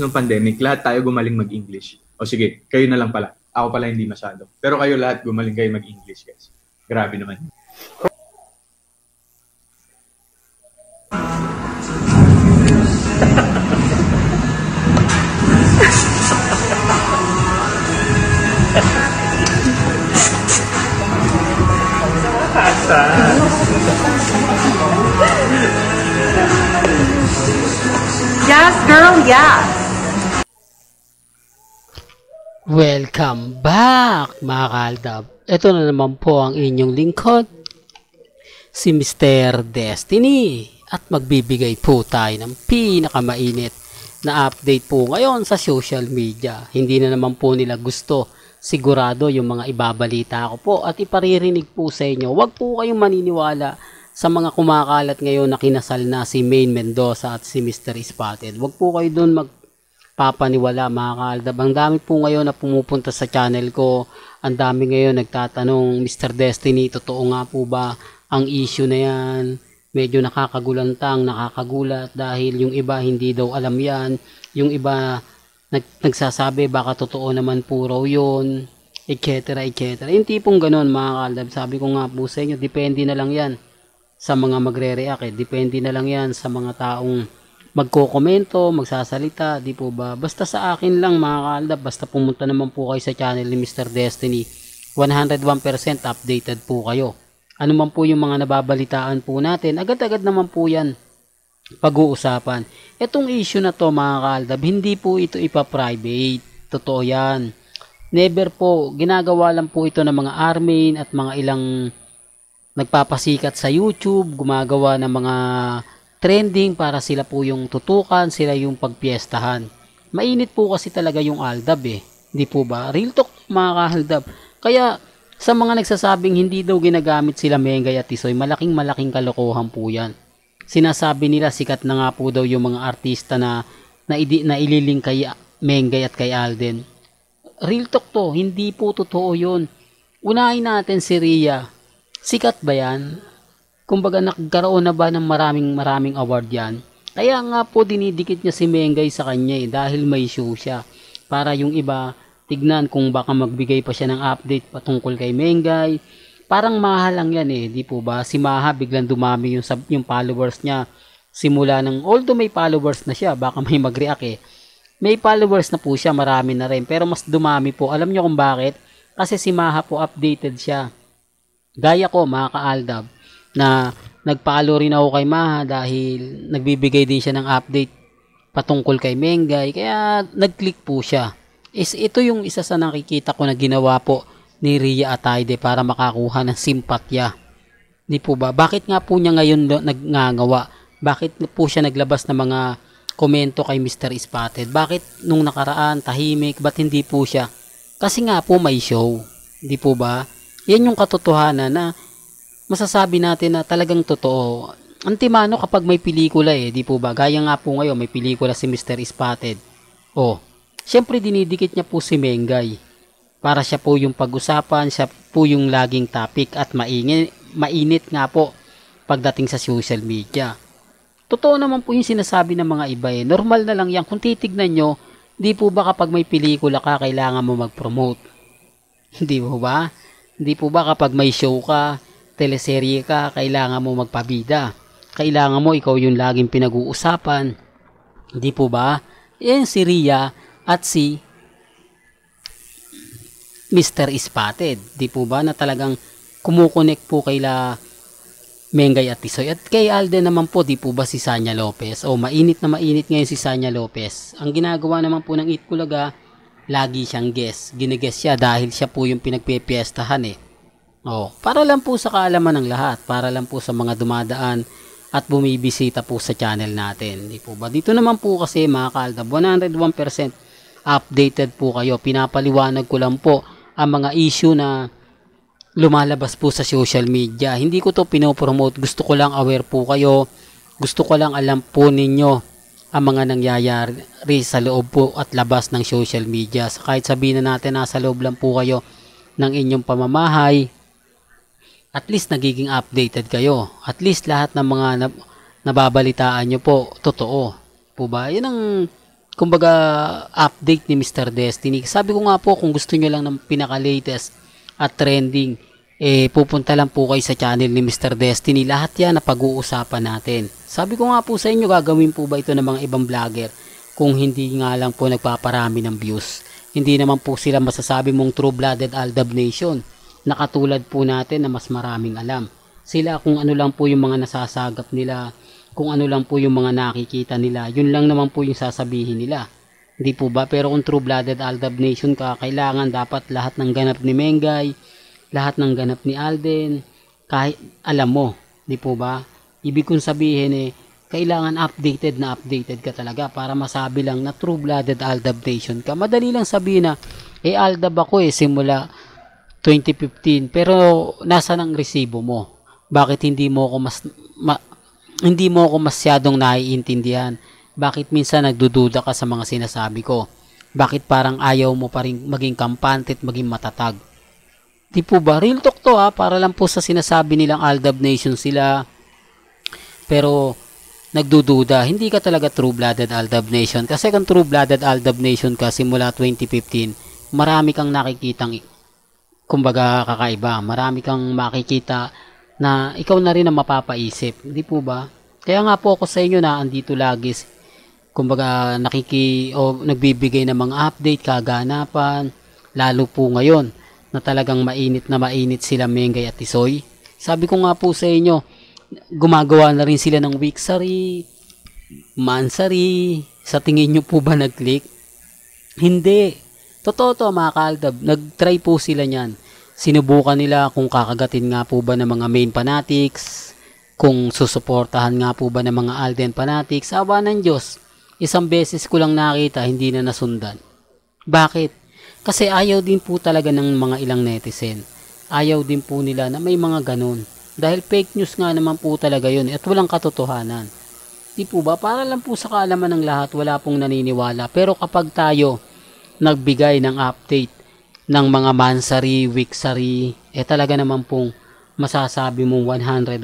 nung pandemic, lahat tayo gumaling mag-English. O sige, kayo na lang pala. Ako pala hindi masyado. Pero kayo lahat gumaling kayo mag-English, guys. Grabe naman. Yes, girl, yes. Welcome back mga kaaldab. Ito na naman po ang inyong lingkod, si Mr. Destiny. At magbibigay po tayo ng pinakamainit na update po ngayon sa social media. Hindi na naman po nila gusto, sigurado yung mga ibabalita ko po at iparirinig po sa inyo. Huwag po kayong maniniwala sa mga kumakalat ngayon na kinasal na si Maine Mendoza at si Mr. Spotted. Huwag po kayo doon magpapaniwala mga kaaldab. Ang dami po ngayon na pumupunta sa channel ko. Ang dami ngayon nagtatanong, Mr. Destiny, totoo nga po ba ang issue na yan? Medyo nakakagulantang, nakakagulat dahil yung iba hindi daw alam yan. Yung iba nagsasabi baka totoo naman po raw yun, etc. etc. Yung tipong ganun mga kaaldab. Sabi ko nga po sa inyo, depende na lang yan sa mga magre-react. Depende na lang yan sa mga taong magko-komento, magsasalita, di po ba? Basta sa akin lang mga kaaldab, basta pumunta naman po kayo sa channel ni Mr. Destiny, 101% updated po kayo. Ano man po yung mga nababalitaan po natin, agad-agad naman po yan pag-uusapan. Etong issue na to mga kaaldab, hindi po ito ipa-private. Totoo yan. Never po, ginagawa lang po ito ng mga armin at mga ilang nagpapasikat sa YouTube, gumagawa ng mga trending para sila po yung tutukan, sila yung pagpiestahan. Mainit po kasi talaga yung Aldab eh. Hindi po ba? Real talk mga kaaldab. Kaya sa mga nagsasabing hindi daw ginagamit sila Mengay at Tisoy, malaking kalokohan po yan. Sinasabi nila sikat na nga po daw yung mga artista na ililing kay Mengay at kay Alden. Real talk to, hindi po totoo yun. Unahin natin si Rhea. Sikat ba yan? Kumbaga nagkaroon na ba ng maraming award yan? Kaya nga po dinidikit niya si Mengay sa kanya dahil may show siya. Para yung iba tignan kung baka magbigay pa siya ng update patungkol kay Mengay. Parang mahal lang yan di po ba? Si Maha biglang dumami yung followers niya. Simula ng, although may followers na siya, baka may mag-react May followers na po siya, marami na rin. Pero mas dumami po. Alam niyo kung bakit? Kasi si Maha po updated siya. Gaya ko mga kaaldab na nagpa-follow rin ako kay Maha dahil nagbibigay din siya ng update patungkol kay Mengay. Kaya nag-click po siya. Ito yung isa sa nakikita ko na ginawa po ni Rhea Atayde para makakuha ng simpatya. Di po ba? Bakit nga po niya ngayon nagngangawa? Bakit po siya naglabas ng mga komento kay Mr. Spotted? Bakit nung nakaraan tahimik? Ba't hindi po siya? Kasi nga po may show. Di po ba? Yan yung katotohanan na masasabi natin na talagang totoo. Antimano kapag may pelikula di po ba? Gaya nga po ngayon may pelikula si Mr. Spotted. Siyempre dinidikit niya po si Mengay. Para siya po yung pag-usapan, siya po yung laging topic at mainit nga po pagdating sa social media. Totoo naman po yung sinasabi ng mga iba Normal na lang yan. Kung titignan nyo, di po ba kapag may pelikula ka, kailangan mo mag-promote? Di po ba? Di po ba kapag may show ka, teleserye ka, kailangan mo magpabida? Kailangan mo ikaw yung laging pinag-uusapan? Di po ba? Yan si Rhea at si Mr. Spotted. Di po ba na talagang kumukonek po kaila Mengay at Tisoy. At kay Alden naman po, di po ba si Sanya Lopez? Mainit na mainit ngayon si Sanya Lopez. Ang ginagawa naman po ng Itbulaga, lagi siyang guest. Giniguest siya dahil siya po yung pinagpipiestahan para lang po sa kaalaman ng lahat. Para lang po sa mga dumadaan at bumibisita po sa channel natin. Di po ba? Dito naman po kasi mga kaaldab, 101% updated po kayo. Pinapaliwanag ko lang po ang mga issue na lumalabas po sa social media. Hindi ko to pinopromote. Gusto ko lang aware po kayo. Gusto ko lang alam po ninyo ang mga nangyayari sa loob po at labas ng social media. Kahit sabihin na natin nasa loob lang po kayo ng inyong pamamahay, at least nagiging updated kayo. At least lahat ng mga nababalitaan nyo po, totoo. Po ba? Yun ang kumbaga update ni Mr. Destiny. Sabi ko nga po, kung gusto nyo lang ng pinaka-latest at trending, pupunta lang po kayo sa channel ni Mr. Destiny. Lahat yan na pag-uusapan natin. Sabi ko nga po sa inyo, gagawin po ba ito ng mga ibang vlogger kung hindi nga lang po nagpaparami ng views? Hindi naman po sila masasabi mong true-blooded Aldab Nation na katulad po natin na mas maraming alam. Sila kung ano lang po yung mga nasasagap nila, kung ano lang po yung mga nakikita nila, yun lang naman po yung sasabihin nila. Hindi po ba? Pero kung true-blooded Aldab Nation ka, kailangan dapat lahat ng ganap ni Mengay, lahat ng ganap ni Alden, kahit alam mo. Hindi po ba? Ibig kong sabihin kailangan updated ka talaga para masabi lang na true-blooded Aldab Nation ka. Madali lang sabihin na, Aldab ako simula 2015, pero nasa ng resibo mo? Bakit hindi mo ako masyadong naiintindihan? Bakit minsan nagdududa ka sa mga sinasabi ko? Bakit parang ayaw mo pa rin maging kampante at maging matatag? Di po ba? Real talk to para lang po sa sinasabi nilang Aldab Nation sila. Pero nagdududa, hindi ka talaga true-blooded Aldab Nation. Kasi kung true-blooded Aldab Nation ka simula 2015, marami kang nakikitang kumbaga kakaiba. Marami kang makikita na ikaw na rin ang mapapaisip. Hindi po ba? Kaya nga po ako sa inyo na andito lagi, kumbaga nagbibigay ng mga update, kaganapan, lalo po ngayon na talagang mainit sila Mengay at Tisoy. Sabi ko nga po sa inyo, gumagawa na rin sila ng Wixary, Mansary. Sa tingin nyo po ba nag-click? Hindi. Totoo to mga kaaldab, nag-try po sila niyan. Sinubukan nila kung kakagatin nga po ba ng mga main fanatics, kung susuportahan nga po ba ng mga Alden fanatics. Awa ng Diyos, isang beses ko lang nakita, hindi na nasundan. Bakit? Kasi ayaw din po talaga ng mga ilang netizen. Ayaw din po nila na may mga ganun. Dahil fake news nga naman po talaga yun at walang katotohanan. Di po ba? Para lang po sa kaalaman ng lahat, wala pong naniniwala. Pero kapag tayo nagbigay ng update ng mga Mansary, Wixary, talaga naman pong masasabi mong 101%.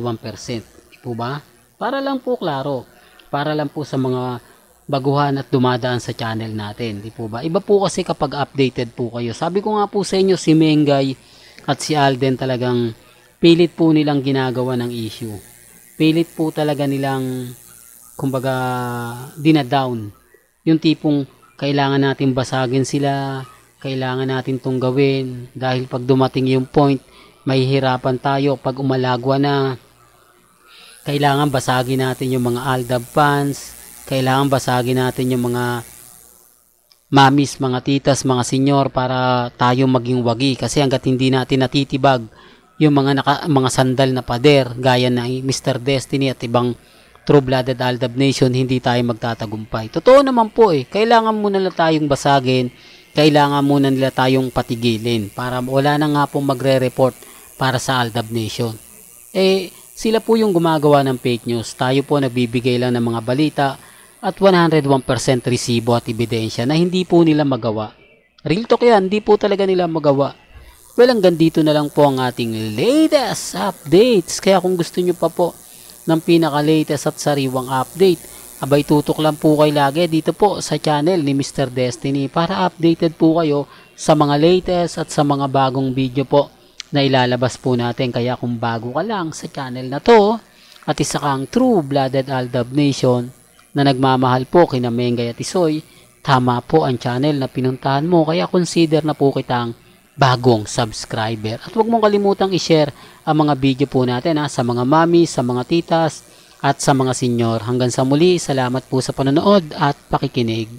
Di po ba? Para lang po klaro. Para lang po sa mga baguhan at dumadaan sa channel natin. Di po ba? Iba po kasi kapag updated po kayo. Sabi ko nga po sa inyo, si Mengay at si Alden talagang pilit po nilang ginagawa ng issue. Pilit po talaga nilang kumbaga dinadown. Yung tipong kailangan natin basagin sila, kailangan natin itong gawin dahil pag dumating yung point, mahihirapan tayo pag umalagwa na. Kailangan basagin natin yung mga Aldab fans, kailangan basagin natin yung mga mamis, mga titas, mga senyor para tayo maging wagi. Kasi hanggat hindi natin natitibag yung mga sandal na pader gaya ng Mr. Destiny at ibang true-blooded Aldab Nation, hindi tayo magtatagumpay. Totoo naman po kailangan muna nila tayong basagin, kailangan muna nila tayong patigilin para wala na nga pong magre-report para sa Aldab Nation. Sila po yung gumagawa ng fake news, tayo po nagbibigay lang ng mga balita at 101% resibo at ebidensya na hindi po nila magawa. Real talk yan, hindi po talaga nila magawa. Well, hanggang dito na lang po ang ating latest updates. Kaya kung gusto nyo pa po ng pinaka-latest at sariwang update, abay tutok lang po kayo lagi dito po sa channel ni Mr. Destiny para updated po kayo sa mga latest at sa mga bagong video po na ilalabas po natin. Kaya kung bago ka lang sa channel na to at isa kang true-blooded Aldab Nation na nagmamahal po kina Mengay at Tisoy, tama po ang channel na pinuntahan mo. Kaya consider na po kitang bagong subscriber. At huwag mong kalimutang i-share ang mga video po natin sa mga mami, sa mga titas, at sa mga senyor. Hanggang sa muli, salamat po sa panonood at pakikinig.